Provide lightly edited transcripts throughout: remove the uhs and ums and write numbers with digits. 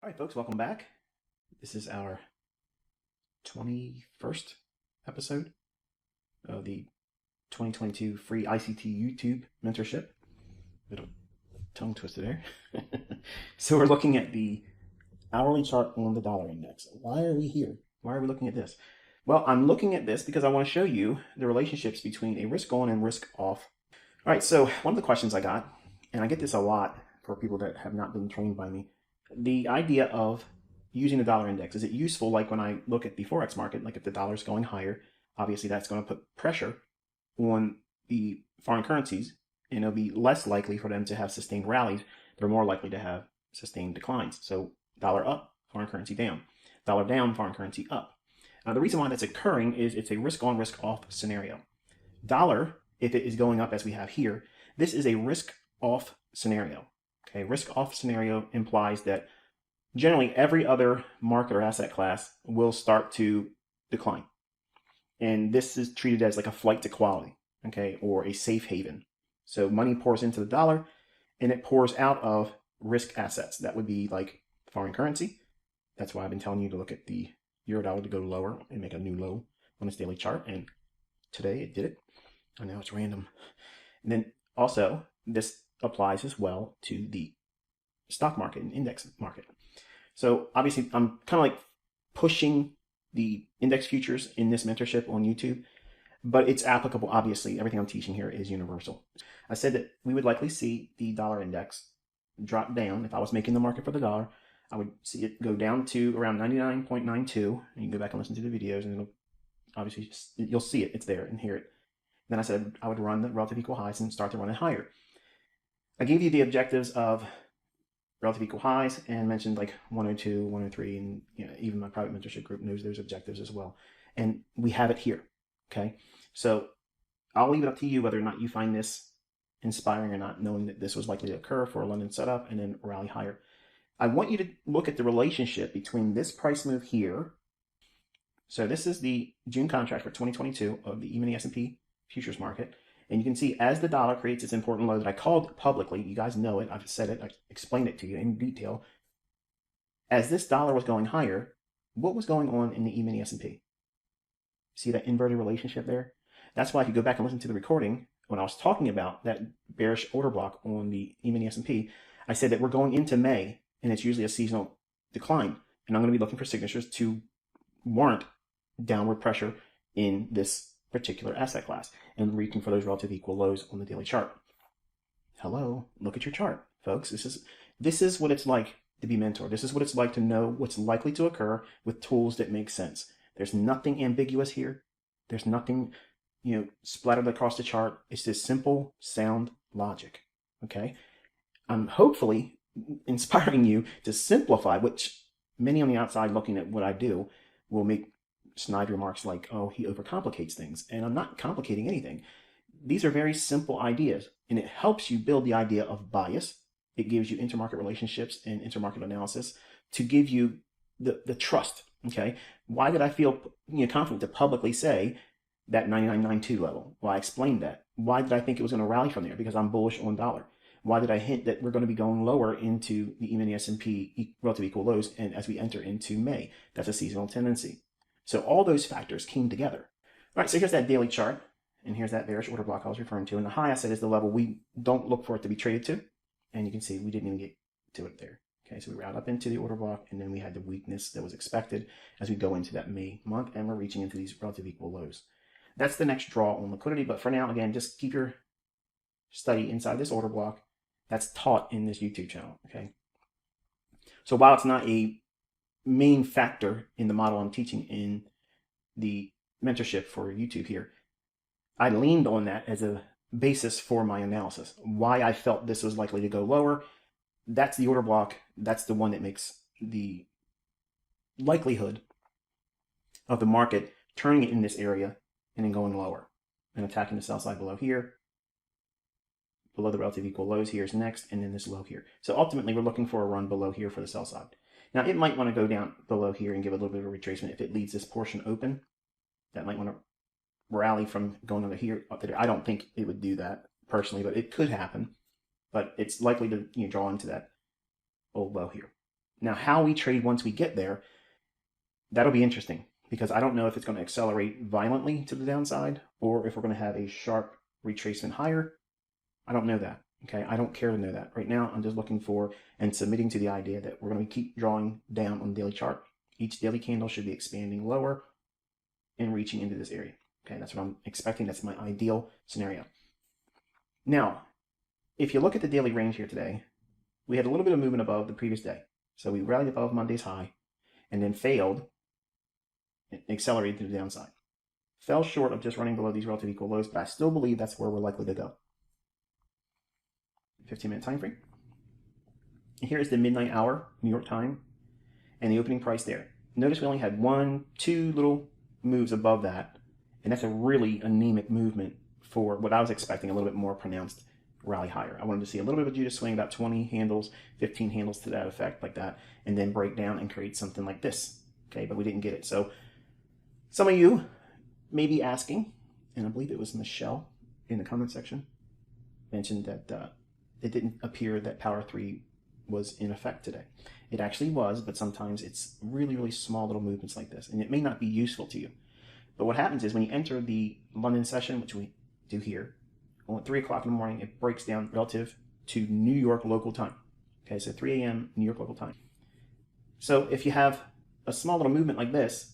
All right, folks, welcome back. This is our 21st episode of the 2022 free ICT YouTube mentorship. Little tongue twister there. So we're looking at the hourly chart on the dollar index. Why are we here? Why are we looking at this? Well, I'm looking at this because I want to show you the relationships between a risk on and risk off. All right, so one of the questions I got, and I get this a lot for people that have not been trained by me, the idea of using the dollar index. Is it useful, like when I look at the Forex market, like if the dollar is going higher, obviously that's going to put pressure on the foreign currencies, and it'll be less likely for them to have sustained rallies. They're more likely to have sustained declines. So dollar up, foreign currency down. Dollar down, foreign currency up. The reason why that's occurring is it's a risk on, risk off scenario. Dollar, if it is going up as we have here, this is a risk off scenario. Okay, risk off scenario implies that generally every other market or asset class will start to decline. And this is treated as like a flight to quality, okay, or a safe haven. So money pours into the dollar and it pours out of risk assets. That would be like foreign currency. That's why I've been telling you to look at the euro dollar to go lower and make a new low on this daily chart. And today it did it. I know it's random. And then also this applies as well to the stock market and index market. So obviously I'm kind of like pushing the index futures in this mentorship on YouTube, but it's applicable. Obviously, everything I'm teaching here is universal. I said that we would likely see the dollar index drop down. If I was making the market for the dollar, I would see it go down to around 99.92. And you can go back and listen to the videos and it'll obviously, you'll see it. It's there and hear it. Then I said I would run the relative equal highs and start to run it higher. I gave you the objectives of relative equal highs and mentioned like 102, 103, and even my private mentorship group knows those objectives as well. And we have it here, okay? So I'll leave it up to you whether or not you find this inspiring or not, knowing that this was likely to occur for a London setup and then rally higher. I want you to look at the relationship between this price move here. So this is the June contract for 2022 of the E-mini S&P futures market. And you can see as the dollar creates its important low that I called publicly, you guys know it, I've said it, I explained it to you in detail. As this dollar was going higher, what was going on in the E-mini S&P? See that inverted relationship there? That's why if you go back and listen to the recording, when I was talking about that bearish order block on the E-mini S&P, I said that we're going into May, and it's usually a seasonal decline. And I'm going to be looking for signatures to warrant downward pressure in this particular asset class and reaching for those relative equal lows on the daily chart. Hello, look at your chart, folks. This is what it's like to be mentored. This is what it's like to know what's likely to occur with tools that make sense. There's nothing ambiguous here. There's nothing, splattered across the chart. It's just simple, sound logic. Okay? I'm hopefully inspiring you to simplify, which many on the outside looking at what I do will make snide remarks like, oh, he overcomplicates things. And I'm not complicating anything. These are very simple ideas, and it helps you build the idea of bias. It gives you intermarket relationships and intermarket analysis to give you the trust, okay? Why did I feel confident to publicly say that 99.92 level? Well, I explained that. Why did I think it was going to rally from there? Because I'm bullish on dollar. Why did I hint that we're going to be going lower into the E-mini S&P relative equal lows and as we enter into May? That's a seasonal tendency. So all those factors came together. All right, so here's that daily chart, and here's that bearish order block I was referring to. And the high I said is the level we don't look for it to be traded to. And you can see we didn't even get to it there. Okay, so we route up into the order block, and then we had the weakness that was expected as we go into that May month, and we're reaching into these relative equal lows. That's the next draw on liquidity, but for now, again, just keep your study inside this order block. That's taught in this YouTube channel, okay? So while it's not a main factor in the model I'm teaching in the mentorship for YouTube here, I leaned on that as a basis for my analysis. Why I felt this was likely to go lower. That's the order block. That's the one that makes the likelihood of the market turning it in this area and then going lower and attacking the sell side below here. Below the relative equal lows here is next, and then this low here. So ultimately, we're looking for a run below here for the sell side. Now, it might want to go down below here and give a little bit of a retracement if it leaves this portion open. That might want to rally from going over here up to there. I don't think it would do that personally, but it could happen. But it's likely to draw into that old low here. Now, how we trade once we get there, that'll be interesting, because I don't know if it's going to accelerate violently to the downside or if we're going to have a sharp retracement higher. I don't know that. Okay, I don't care to know that. Right now, I'm just looking for and submitting to the idea that we're going to keep drawing down on the daily chart. Each daily candle should be expanding lower and reaching into this area. Okay, that's what I'm expecting. That's my ideal scenario. Now, if you look at the daily range here today, we had a little bit of movement above the previous day. So we rallied above Monday's high and then failed and accelerated to the downside. Fell short of just running below these relative equal lows, but I still believe that's where we're likely to go. 15-minute time frame. And here is the midnight hour, New York time, and the opening price there. Notice we only had 2 little moves above that, and that's a really anemic movement for what I was expecting, a little bit more pronounced rally higher. I wanted to see a little bit of a Judas swing, about 20 handles, 15 handles to that effect, like that, and then break down and create something like this. Okay, but we didn't get it. So some of you may be asking, and I believe it was Michelle in the comment section, mentioned that it didn't appear that Power 3 was in effect today. It actually was, but sometimes it's really, really small little movements like this, and it may not be useful to you. But what happens is when you enter the London session, which we do here, at 3 o'clock in the morning, it breaks down relative to New York local time. Okay, so 3 a.m. New York local time. So if you have a small little movement like this,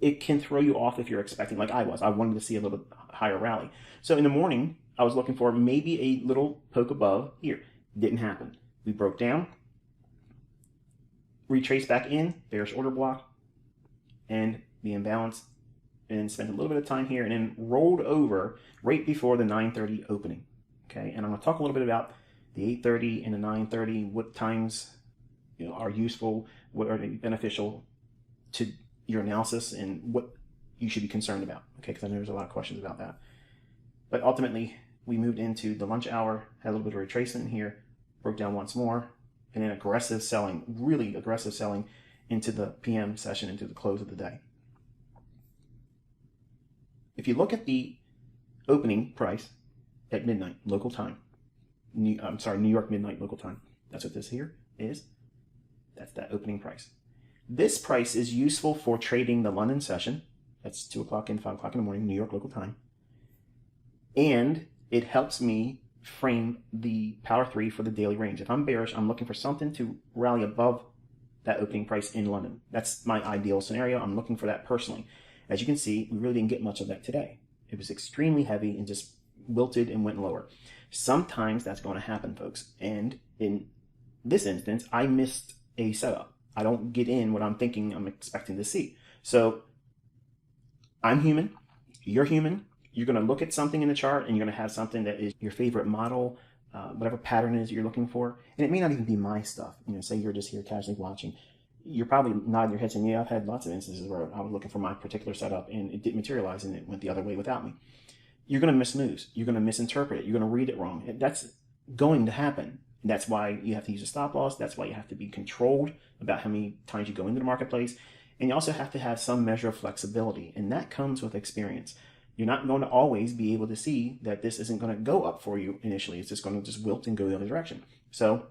it can throw you off if you're expecting, like I was. I wanted to see a little bit higher rally. So in the morning, I was looking for maybe a little poke above here. Didn't happen. We broke down, retraced back in, bearish order block, and the imbalance, and spent a little bit of time here, and then rolled over right before the 9:30 opening. Okay, and I'm going to talk a little bit about the 8:30 and the 9:30, what times are useful, what are beneficial to your analysis, and what you should be concerned about. Okay, because I know there's a lot of questions about that. But ultimately, we moved into the lunch hour, had a little bit of retracement here, broke down once more, and then aggressive selling, really aggressive selling into the PM session, into the close of the day. If you look at the opening price at midnight local time, New York midnight local time, that's what this here is. That's that opening price. This price is useful for trading the London session. That's 2 o'clock and 5 o'clock in the morning, New York local time. And it helps me frame the Power 3 for the daily range. If I'm bearish, I'm looking for something to rally above that opening price in London. That's my ideal scenario. I'm looking for that personally. As you can see, we really didn't get much of that today. It was extremely heavy and just wilted and went lower. Sometimes that's going to happen, folks. And in this instance, I missed a setup. I don't get in what I'm thinking I'm expecting to see. So I'm human. You're human. You're going to look at something in the chart and you're going to have something that is your favorite model, whatever pattern it is you're looking for. And it may not even be my stuff. Say you're just here casually watching. You're probably nodding your head saying, yeah, I've had lots of instances where I was looking for my particular setup and it didn't materialize and it went the other way without me. You're going to miss moves. You're going to misinterpret it. You're going to read it wrong. That's going to happen. That's why you have to use a stop loss. That's why you have to be controlled about how many times you go into the marketplace. And you also have to have some measure of flexibility. And that comes with experience. You're not going to always be able to see that this isn't going to go up for you initially. It's just going to just wilt and go the other direction. So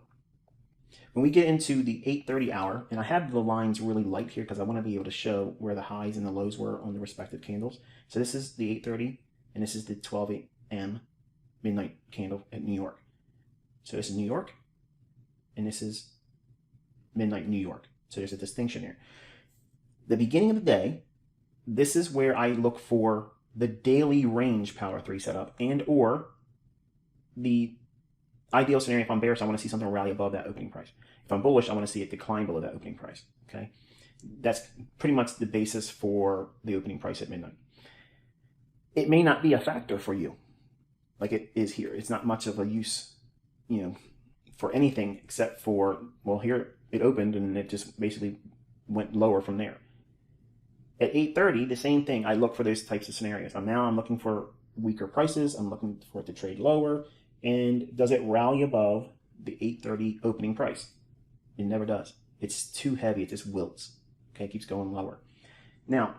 when we get into the 8:30 hour, and I have the lines really light here because I want to be able to show where the highs and the lows were on the respective candles. So this is the 8:30 and this is the 12 a.m. midnight candle at New York. So this is New York and this is midnight New York. So there's a distinction here. The beginning of the day, this is where I look for the daily range Power 3 setup and or the ideal scenario. If I'm bearish, I want to see something rally above that opening price. If I'm bullish, I want to see it decline below that opening price. Okay, that's pretty much the basis for the opening price at midnight. It may not be a factor for you like it is here. It's not much of a use, for anything except for, well, here it opened and it just basically went lower from there. At 8:30, the same thing. I look for those types of scenarios. I'm looking for weaker prices. I'm looking for it to trade lower. And does it rally above the 8:30 opening price? It never does. It's too heavy. It just wilts. Okay, it keeps going lower. Now,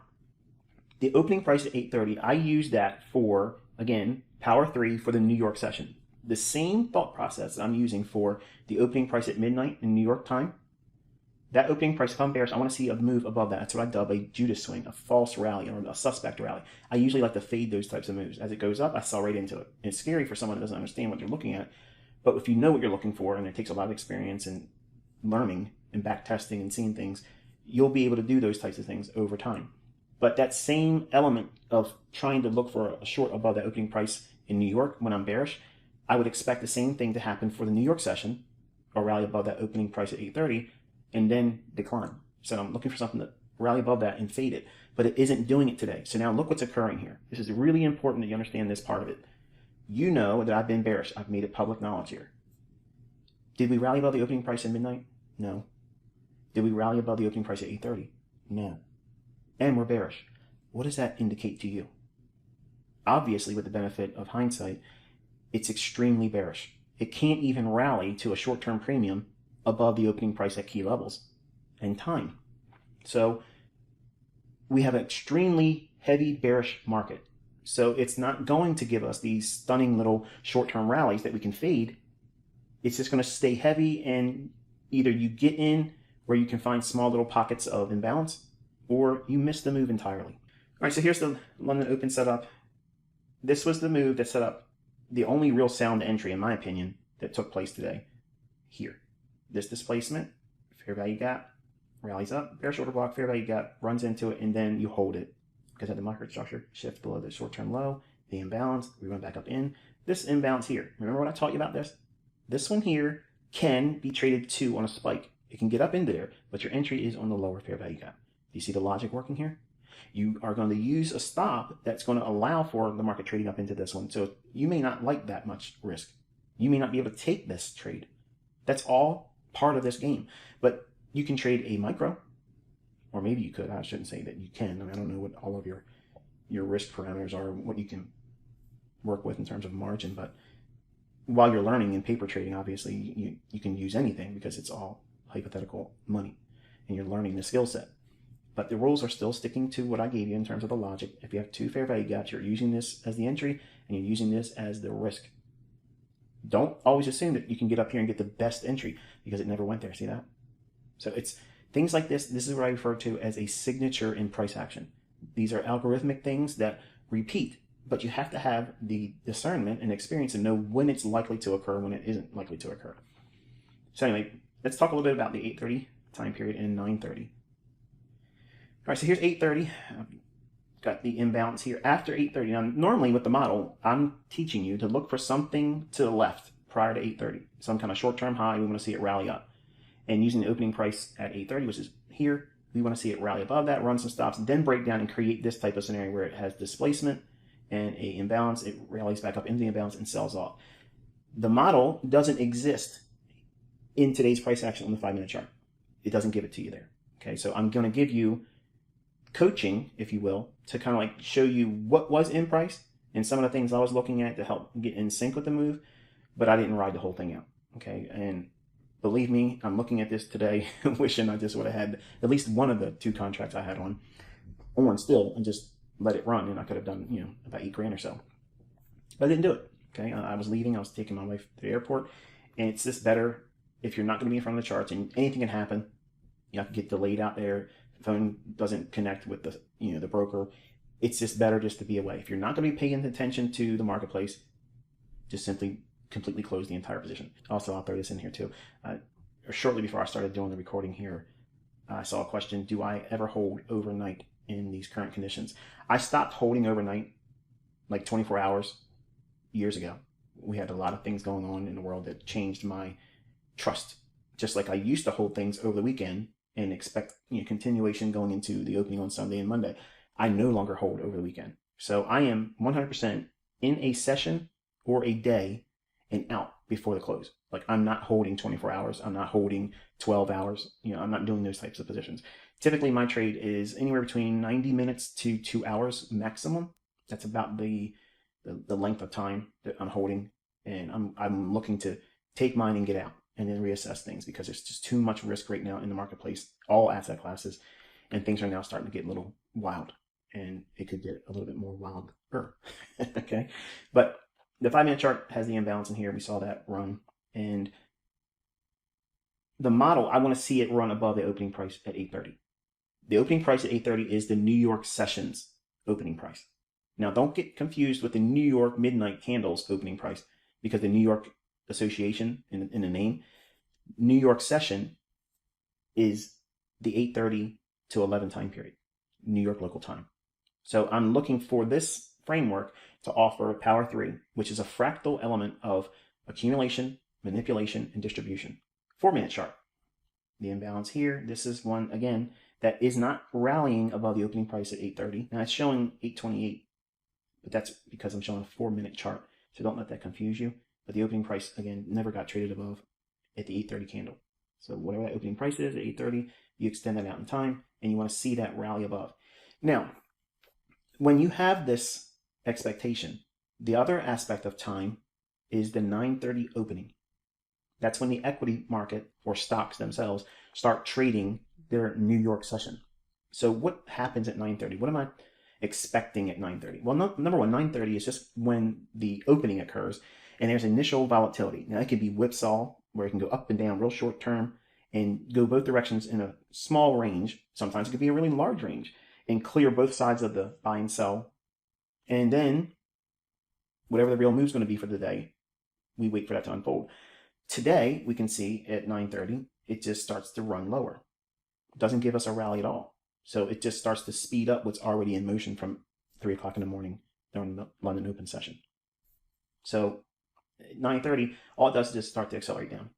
the opening price at 8:30, I use that for, again, Power 3 for the New York session. The same thought process that I'm using for the opening price at midnight in New York time, That opening price, if I'm bearish, I want to see a move above that. That's what I dub a Judas swing, a false rally, or a suspect rally. I usually like to fade those types of moves. As it goes up, I sell right into it. And it's scary for someone that doesn't understand what they're looking at. But if you know what you're looking for, and it takes a lot of experience and learning and back testing and seeing things, you'll be able to do those types of things over time. But that same element of trying to look for a short above that opening price in New York when I'm bearish, I would expect the same thing to happen for the New York session, or rally above that opening price at 8:30, and then decline. So I'm looking for something to rally above that and fade it, but it isn't doing it today. So now look what's occurring here. This is really important that you understand this part of it. You know that I've been bearish. I've made it public knowledge here. Did we rally above the opening price at midnight? No. Did we rally above the opening price at 8:30? No. And we're bearish. What does that indicate to you? Obviously, with the benefit of hindsight, it's extremely bearish. It can't even rally to a short-term premium above the opening price at key levels and time. So we have an extremely heavy bearish market. So it's not going to give us these stunning little short-term rallies that we can fade. It's just going to stay heavy, and either you get in where you can find small little pockets of imbalance, or you miss the move entirely. All right, so here's the London Open setup. This was the move that set up the only real sound entry, in my opinion, that took place today. Here. This displacement, fair value gap, rallies up, bearish order block, fair value gap, runs into it, and then you hold it. Because of the microstructure, shift below the short-term low, the imbalance, we run back up in. This imbalance here, remember what I taught you about this? This one here can be traded to on a spike. It can get up into there, but your entry is on the lower fair value gap. Do you see the logic working here? You are going to use a stop that's going to allow for the market trading up into this one. So you may not like that much risk. You may not be able to take this trade. That's all part of this game. But you can trade a micro, or maybe you could. I shouldn't say that you can. I mean, I don't know what all of your risk parameters are, what you can work with in terms of margin. But while you're learning in paper trading, obviously, you can use anything because it's all hypothetical money, and you're learning the skill set. But the rules are still sticking to what I gave you in terms of the logic. If you have two fair value gaps, you're using this as the entry, and you're using this as the risk. Don't always assume that you can get up here and get the best entry, because it never went there. See that? So it's things like this. This is what I refer to as a signature in price action. These are algorithmic things that repeat, but you have to have the discernment and experience to know when it's likely to occur, when it isn't likely to occur. So anyway, let's talk a little bit about the 8:30 time period and 9:30. All right, so here's 8:30. I've got the imbalance here after 8:30. Now, normally with the model, I'm teaching you to look for something to the left prior to 8:30, some kind of short-term high. We want to see it rally up. And using the opening price at 8:30, which is here, we want to see it rally above that, run some stops, then break down and create this type of scenario where it has displacement and a imbalance. It rallies back up into the imbalance and sells off. The model doesn't exist in today's price action on the 5-minute chart. It doesn't give it to you there. Okay, so I'm going to give you coaching, if you will, to kind of like show you what was in price and some of the things I was looking at to help get in sync with the move, but I didn't ride the whole thing out. Okay, and believe me, I'm looking at this today wishing I just would have had at least one of the two contracts I had on still and just let it run, and I could have done, about $8,000 or so. But I didn't do it. Okay, I was leaving, I was taking my wife to the airport, and it's just better if you're not going to be in front of the charts, and anything can happen. You have to get delayed out there. Phone doesn't connect with the broker. It's just better just to be away. If you're not going to be paying attention to the marketplace, just simply completely close the entire position. Also, I'll throw this in here too. Shortly before I started doing the recording here, I saw a question: do I ever hold overnight in these current conditions? I stopped holding overnight like 24 hours years ago. We had a lot of things going on in the world that changed my trust. Just like I used to hold things over the weekend and expect continuation going into the opening on Sunday and Monday, I no longer hold over the weekend. So I am 100% in a session or a day and out before the close. Like, I'm not holding 24 hours. I'm not holding 12 hours. I'm not doing those types of positions. Typically, my trade is anywhere between 90 minutes to 2 hours maximum. That's about the length of time that I'm holding. And I'm looking to take mine and get out, and then reassess things, because there's just too much risk right now in the marketplace, all asset classes, and things are now starting to get a little wild, and it could get a little bit more wilder. Okay, but the 5-minute chart has the imbalance in here. We saw that run, and the model, I want to see it run above the opening price at 8:30. The opening price at 8:30 is the New York sessions opening price. Now, don't get confused with the New York midnight candles opening price, because the New York Association in the name, New York session is the 8:30 to 11 time period, New York local time. So I'm looking for this framework to offer Power 3, which is a fractal element of accumulation, manipulation, and distribution. 4-minute chart. The imbalance here, this is one, again, that is not rallying above the opening price at 8:30. Now it's showing 8:28, but that's because I'm showing a 4-minute chart. So don't let that confuse you. But the opening price, again, never got traded above at the 8:30 candle. So whatever that opening price is at 8:30, you extend that out in time, and you want to see that rally above. Now, when you have this expectation, the other aspect of time is the 9:30 opening. That's when the equity market or stocks themselves start trading their New York session. So what happens at 9:30? What am I expecting at 9:30? Well, number one, 9:30 is just when the opening occurs, and there's initial volatility. Now, it could be whipsaw, where it can go up and down real short term and go both directions in a small range. Sometimes it could be a really large range and clear both sides of the buy and sell. And then whatever the real move is going to be for the day, we wait for that to unfold. Today, we can see at 9:30, it just starts to run lower. It doesn't give us a rally at all. So it just starts to speed up what's already in motion from 3 o'clock in the morning during the London Open session. So at 9:30, all it does is just start to accelerate down.